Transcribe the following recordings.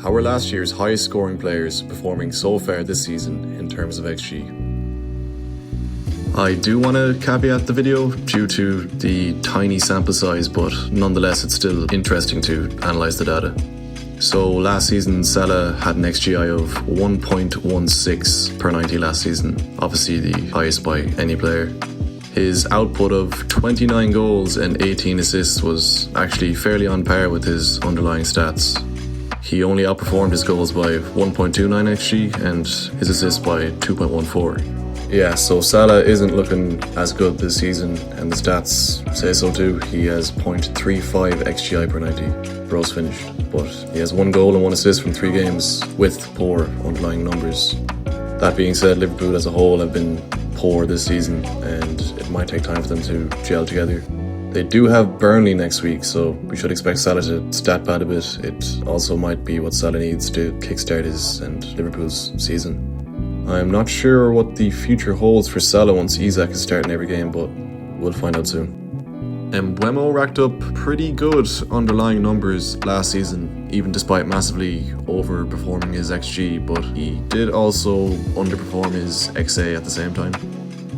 How are last year's highest scoring players performing so far this season in terms of XG? I do want to caveat the video due to the tiny sample size, but nonetheless it's still interesting to analyse the data. So last season Salah had an XGI of 1.16 per 90 last season, obviously the highest by any player. His output of 29 goals and 18 assists was actually fairly on par with his underlying stats. He only outperformed his goals by 1.29 XG and his assists by 2.14. Yeah, so Salah isn't looking as good this season, and the stats say so too. He has 0.35 XGI per 90 gross finished, but he has 1 goal and 1 assist from 3 games with poor underlying numbers. That being said, Liverpool as a whole have been poor this season, and it might take time for them to gel together. They do have Burnley next week, so we should expect Salah to stat pad a bit. It also might be what Salah needs to kickstart his and Liverpool's season. I'm not sure what the future holds for Salah once Isak is starting every game, but we'll find out soon. Mbeumo racked up pretty good underlying numbers last season, even despite massively overperforming his XG, but he did also underperform his XA at the same time.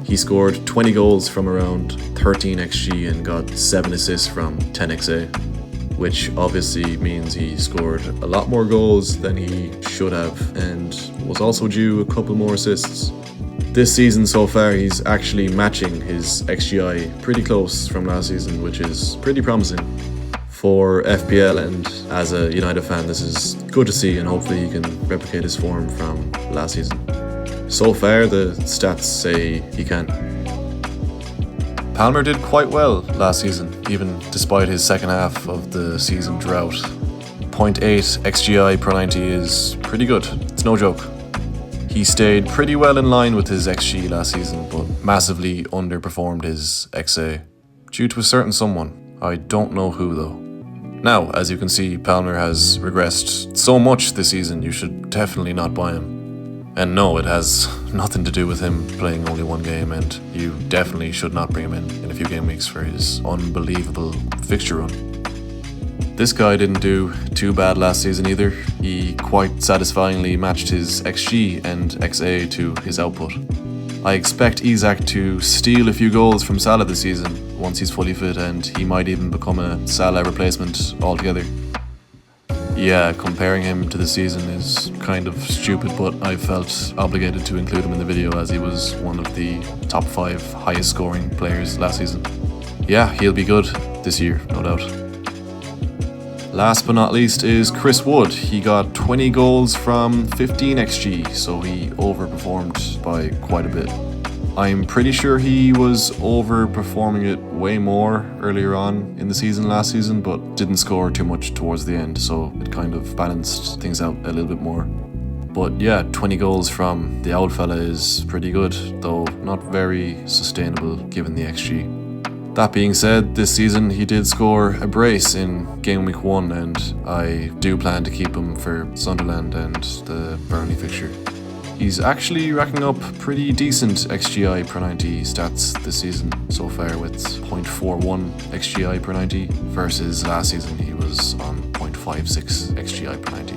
He scored 20 goals from around 13 XG and got 7 assists from 10 XA, which obviously means he scored a lot more goals than he should have and was also due a couple more assists. This season so far he's actually matching his XGI pretty close from last season, which is pretty promising. For FPL and as a United fan, this is good to see, and hopefully he can replicate his form from last season. So far, the stats say he can. Palmer did quite well last season, even despite his second half of the season drought. 0.8 XGI per 90 is pretty good, it's no joke. He stayed pretty well in line with his XG last season, but massively underperformed his XA, due to a certain someone. I don't know who though. Now, as you can see, Palmer has regressed so much this season, you should definitely not buy him. And no, it has nothing to do with him playing only 1 game, and you definitely should not bring him in a few game weeks for his unbelievable fixture run. This guy didn't do too bad last season either. He quite satisfyingly matched his XG and XA to his output. I expect Isak to steal a few goals from Salah this season once he's fully fit, and he might even become a Salah replacement altogether. Yeah, comparing him to the season is kind of stupid, but I felt obligated to include him in the video as he was one of the top 5 highest scoring players last season. Yeah, he'll be good this year, no doubt. Last but not least is Chris Wood. He got 20 goals from 15 XG, so he overperformed by quite a bit. I'm pretty sure he was overperforming it way more earlier on in the season last season, but didn't score too much towards the end, so it kind of balanced things out a little bit more. But yeah, 20 goals from the old fella is pretty good, though not very sustainable given the XG. That being said, this season he did score a brace in game week 1, and I do plan to keep him for Sunderland and the Burnley fixture. He's actually racking up pretty decent XGI per 90 stats this season so far, with 0.41 XGI per 90 versus last season he was on 0.56 XGI per 90.